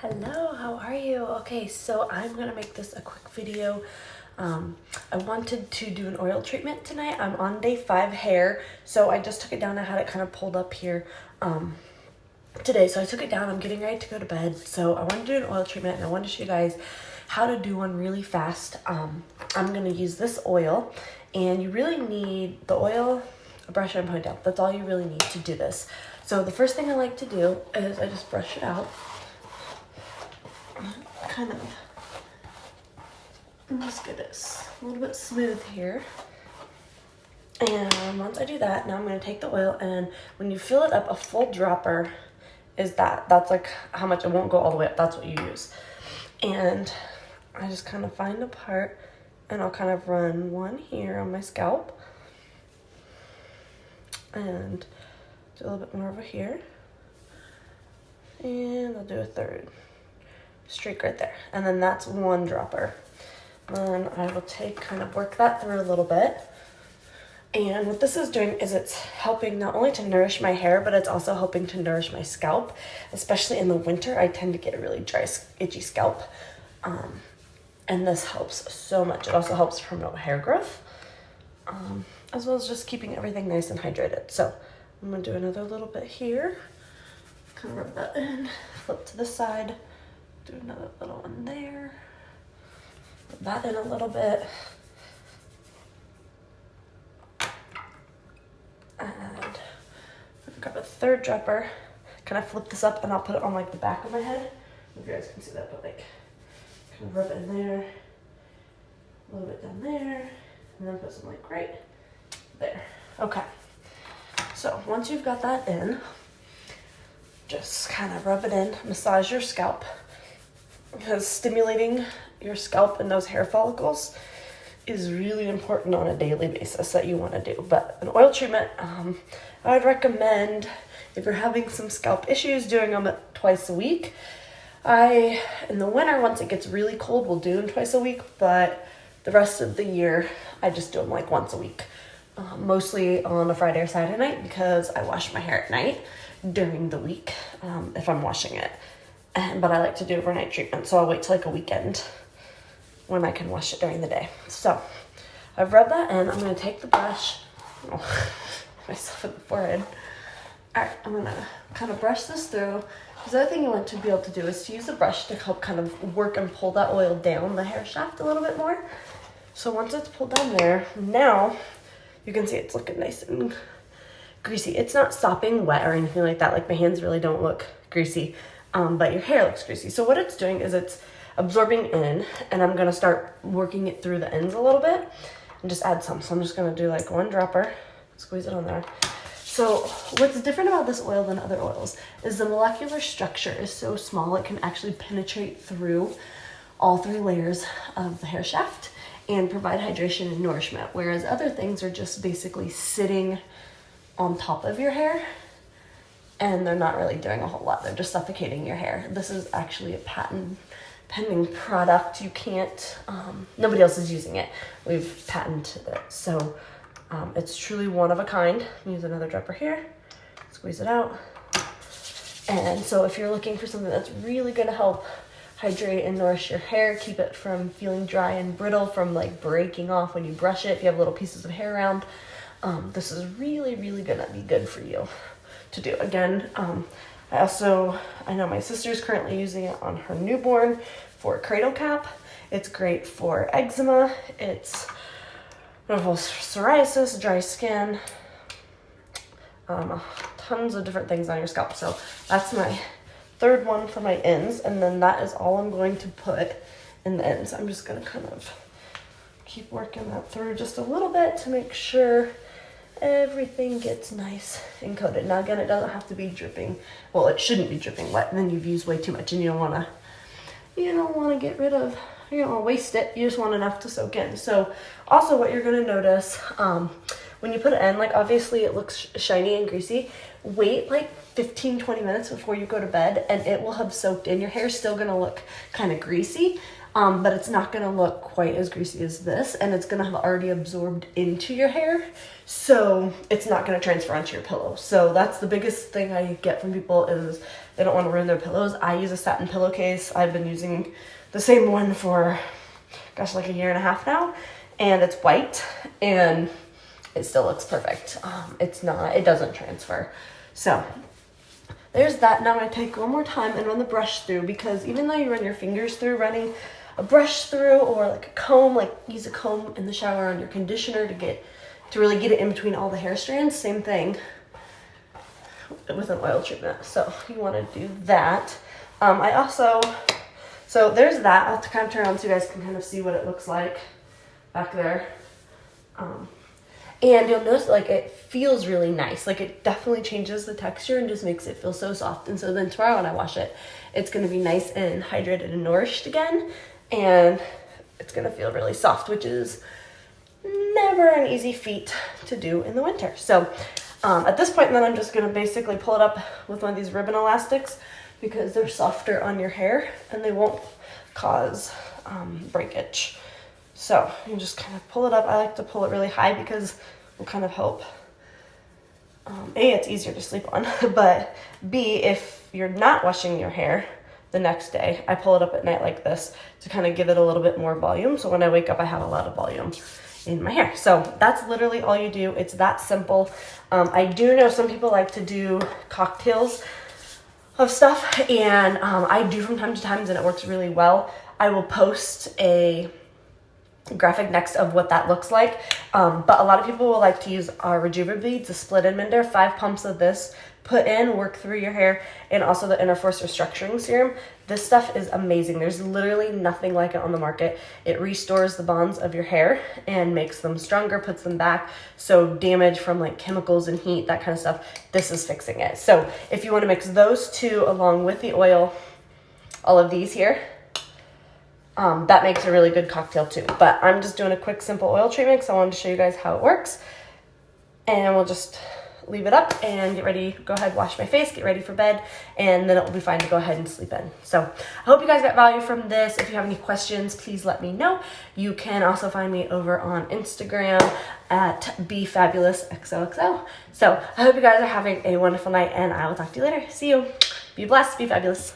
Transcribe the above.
Hello, how are you? Okay, so I'm gonna make this a quick video. I wanted to do an oil treatment tonight. I'm on day 5 hair, so I just took it down. I had it kind of pulled up here today, so I took it down. I'm getting ready to go to bed, so I wanted to do an oil treatment, and I wanted to show you guys how to do one really fast. I'm gonna use this oil, and you really need the oil, a brush, and a ponytail. That's all you really need to do this. So the first thing I like to do is I just brush it out. Kind of, let's get this a little bit smooth here. And once I do that, now I'm going to take the oil, and when you fill it up, a full dropper is that's like how much. It won't go all the way up. That's what you use. And I just kind of find a part, and I'll kind of run one here on my scalp, and do a little bit more over here, and I'll do a third streak right there, and then that's one dropper. Then I will work that through a little bit. And what this is doing is it's helping not only to nourish my hair, but it's also helping to nourish my scalp. Especially in the winter, I tend to get a really dry, itchy scalp. And this helps so much. It also helps promote hair growth, as well as just keeping everything nice and hydrated. So I'm gonna do another little bit here. Kind of rub that in, flip to the side, do another little one there, rub that in a little bit. And I've got a third dropper. Kind of flip this up, and I'll put it on like the back of my head. If you guys can see that, but like kind of rub it in there, a little bit down there, and then put some like right there. Okay. So once you've got that in, just kind of rub it in, massage your scalp, because stimulating your scalp and those hair follicles is really important on a daily basis that you want to do. But an oil treatment, I would recommend, if you're having some scalp issues, doing them twice a week. In the winter, once it gets really cold, we'll do them twice a week, but the rest of the year, I just do them like once a week. Mostly on a Friday or Saturday night, because I wash my hair at night during the week, if I'm washing it. But I like to do overnight treatment, so I'll wait till like a weekend when I can wash it during the day. So I've rubbed that in. I'm going to take the brush, myself in the forehead. All right, I'm going to kind of brush this through. The other thing you want to be able to do is to use a brush to help kind of work and pull that oil down the hair shaft a little bit more. So once it's pulled down there, now you can see it's looking nice and greasy. It's not sopping wet or anything like that. Like, my hands really don't look greasy, but your hair looks greasy. So what it's doing is it's absorbing in, and I'm gonna start working it through the ends a little bit and just add some. So I'm just gonna do like one dropper, squeeze it on there. So what's different about this oil than other oils is the molecular structure is so small it can actually penetrate through all 3 layers of the hair shaft and provide hydration and nourishment, whereas other things are just basically sitting on top of your hair, and they're not really doing a whole lot. They're just suffocating your hair. This is actually a patent pending product. You can't, nobody else is using it. We've patented it. So it's truly one of a kind. Use another dropper here, squeeze it out. And so if you're looking for something that's really gonna help hydrate and nourish your hair, keep it from feeling dry and brittle, from like breaking off when you brush it, if you have little pieces of hair around, this is really, really gonna be good for you to do. Again, I know my sister's currently using it on her newborn for a cradle cap. It's great for eczema. It's wonderful for psoriasis, dry skin, tons of different things on your scalp. So that's my third one for my ends, and then that is all I'm going to put in the ends. I'm just gonna kind of keep working that through just a little bit to make sure everything gets nice and coated. Now again, it doesn't have to be dripping. Well, it shouldn't be dripping wet, and then you've used way too much, and you don't want to get rid of, you don't want to waste it. You just want enough to soak in. So also what you're going to notice when you put it in, like obviously it looks shiny and greasy. Wait like 15-20 minutes before you go to bed, and it will have soaked in. Your hair's still going to look kind of greasy, but it's not gonna look quite as greasy as this, and it's gonna have already absorbed into your hair, so it's not gonna transfer onto your pillow. So that's the biggest thing I get from people is they don't wanna ruin their pillows. I use a satin pillowcase. I've been using the same one for, gosh, like a year and a half now, and it's white, and it still looks perfect. It doesn't transfer. So there's that. Now I'm gonna take one more time and run the brush through, because even though you run your fingers through, running a brush through or like a comb, like use a comb in the shower on your conditioner to really get it in between all the hair strands, same thing with an oil treatment. So you wanna do that. So there's that. I'll have to kind of turn on so you guys can kind of see what it looks like back there. And you'll notice like it feels really nice. Like it definitely changes the texture and just makes it feel so soft. And so then tomorrow when I wash it, it's gonna be nice and hydrated and nourished again. And it's gonna feel really soft, which is never an easy feat to do in the winter. So at this point then I'm just gonna basically pull it up with one of these ribbon elastics, because they're softer on your hair and they won't cause breakage. So you just kind of pull it up. I like to pull it really high because it will kind of help. A, it's easier to sleep on, but B, if you're not washing your hair the next day, I pull it up at night like this to kind of give it a little bit more volume. So when I wake up, I have a lot of volume in my hair. So that's literally all you do. It's that simple. I do know some people like to do cocktails of stuff, and I do from time to time, and it works really well. I will post a graphic next of what that looks like, but a lot of people will like to use our Rejuva beads, a split end mender, 5 pumps of this, put in, work through your hair, and also the Interforce Restructuring Serum. This stuff is amazing. There's literally nothing like it on the market. It restores the bonds of your hair and makes them stronger, puts them back. So damage from like chemicals and heat, that kind of stuff, this is fixing it. So if you want to mix those two along with the oil, all of these here, that makes a really good cocktail too. But I'm just doing a quick simple oil treatment because I wanted to show you guys how it works. And we'll just leave it up and get ready, go ahead, wash my face, get ready for bed, and then it will be fine to go ahead and sleep in. So I hope you guys got value from this. If you have any questions, please let me know. You can also find me over on Instagram at BeFabulousXOXO. So I hope you guys are having a wonderful night, and I will talk to you later. See you. Be blessed, be fabulous.